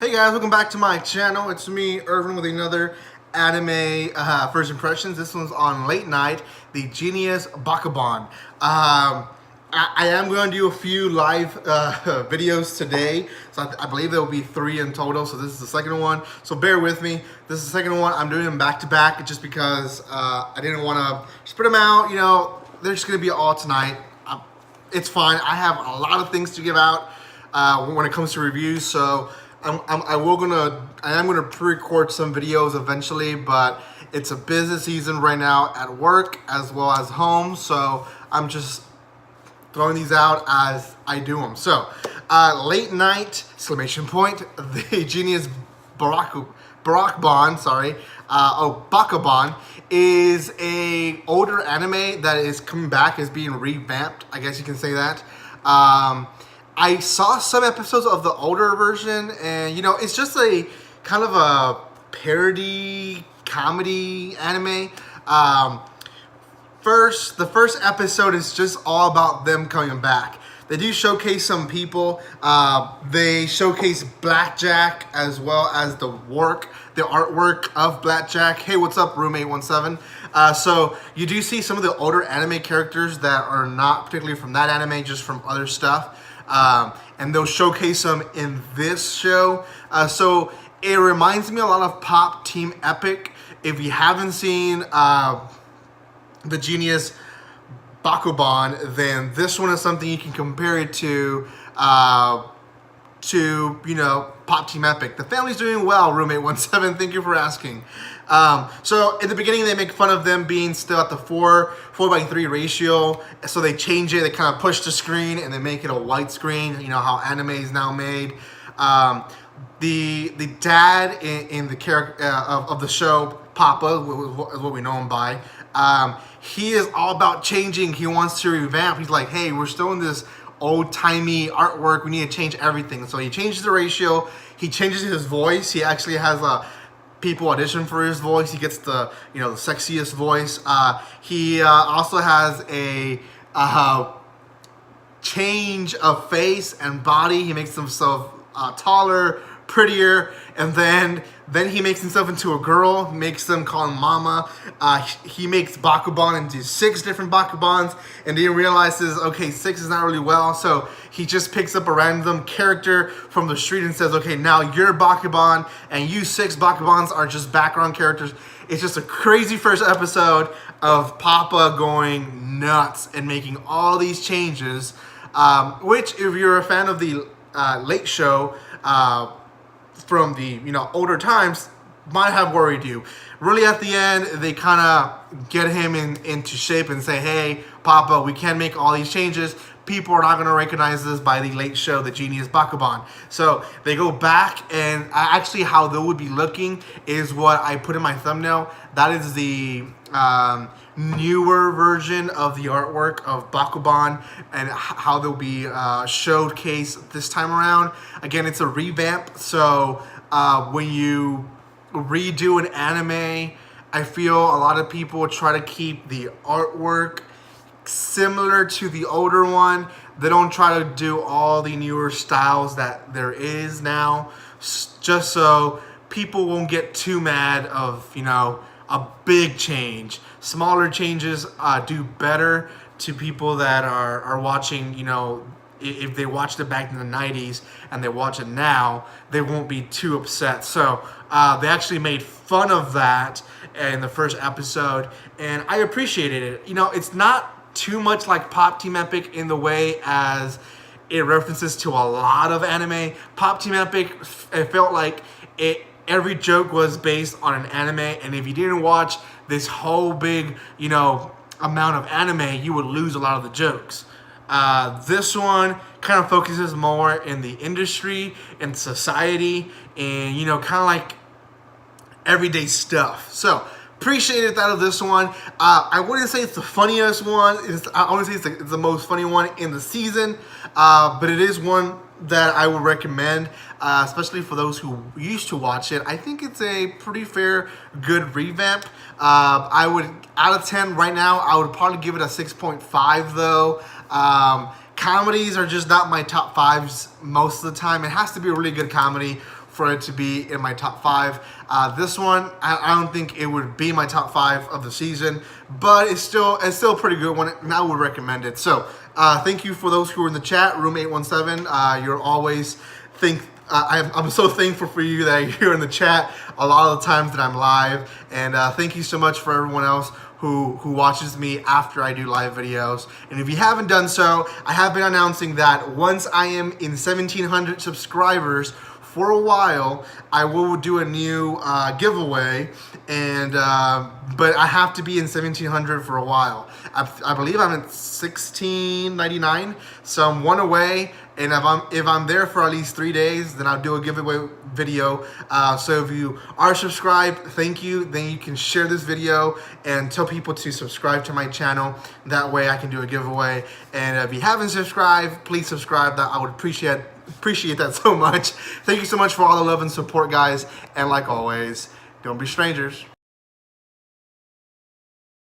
Hey guys, welcome back to my channel. It's me, Irvin, with another anime first impressions. This one's on Late Night, the Genius Bakabon. I am going to do a few live videos today, so I believe there will be 3 in total. So this is the second one, so bear with me. This is the second one. I'm doing them back to back just because I didn't want to spread them out. You know, they're just going to be all tonight. It's fine. I have a lot of things to give out when it comes to reviews, so I am gonna pre-record some videos eventually, but it's a busy season right now at work as well as home, so I'm just throwing these out as I do them. So, Late Night, exclamation point, the Genius Bakabon, Bakabon is a older anime that is coming back, is being revamped, I guess you can say that. I saw some episodes of the older version, and you know, it's just a kind of a parody comedy anime. The first episode is just all about them coming back. They do showcase some people. They showcase Blackjack as well as the artwork of Blackjack. Hey, what's up, Roommate17? So you do see some of the older anime characters that are not particularly from that anime, just from other stuff. And they'll showcase them in this show. So it reminds me a lot of Pop Team Epic. If you haven't seen the Genius Bakabon, then this one is something you can compare it to, you know, Pop Team Epic. The family's doing well, Roommate17. Thank you for asking. So in the beginning, they make fun of them being still at the 4:3 ratio. So they change it. They kind of push the screen and they make it a white screen. You know how anime is now made. The dad in the character of the show, Papa, is what we know him by. He is all about changing. He wants to revamp. He's like, hey, we're still in this old-timey artwork. We need to change everything. So he changes the ratio. He changes his voice. He actually has people audition for his voice. He gets the the sexiest voice. He also has a change of face and body. He makes himself taller, prettier, and then he makes himself into a girl, makes them call him Mama. He makes Bakabon into 6 different Bakabons, and then he realizes, okay, 6 is not really well, so he just picks up a random character from the street and says, okay, now you're Bakabon, and you 6 Bakabons are just background characters. It's just a crazy first episode of Papa going nuts and making all these changes, which, if you're a fan of the Late Show, from the older times, might have worried you. Really, at the end, they kind of get him into shape and say, hey, Papa, we can make all these changes. People are not going to recognize this by the Late Show, the Genius Bakabon. So they go back, and actually how they would be looking is what I put in my thumbnail. That is the newer version of the artwork of Bakabon, and how they'll be showcased this time around. Again, it's a revamp, so when you redo an anime, I feel a lot of people try to keep the artwork similar to the older one. They don't try to do all the newer styles that there is now, just so people won't get too mad of a big change. Smaller changes do better to people that are watching. If they watched it back in the 90s and they watch it now, they won't be too upset. So they actually made fun of that in the first episode, and I appreciated it. It's not too much like Pop Team Epic in the way as it references to a lot of anime. Pop Team Epic, it felt like every joke was based on an anime, and if you didn't watch this whole big amount of anime, you would lose a lot of the jokes. This one kind of focuses more in the industry and society, and kind of like everyday stuff. So appreciated that of this one. I wouldn't say it's the funniest one. I want to say it's the most funny one in the season, but it is one that I would recommend, especially for those who used to watch it. I think it's a pretty fair, good revamp. I would, out of 10 right now, I would probably give it a 6.5 though. Comedies are just not my top 5s most of the time. It has to be a really good comedy for it to be in my top 5. This one, I don't think it would be my top 5 of the season, but it's still a pretty good one, and I would recommend it. So thank you for those who are in the chat, Room817. You're always I'm so thankful for you that you're in the chat a lot of the times that I'm live, and thank you so much for everyone else who watches me after I do live videos. And if you haven't done so, I have been announcing that once I am in 1,700 subscribers for a while, I will do a new giveaway, and but I have to be in 1,700 for a while. I believe I'm at 1,699, so I'm one away. And if I'm there for at least 3 days, then I'll do a giveaway video. So if you are subscribed, thank you. Then you can share this video and tell people to subscribe to my channel. That way I can do a giveaway. And if you haven't subscribed, please subscribe. That I would appreciate that so much. Thank you so much for all the love and support, guys. And like always, don't be strangers.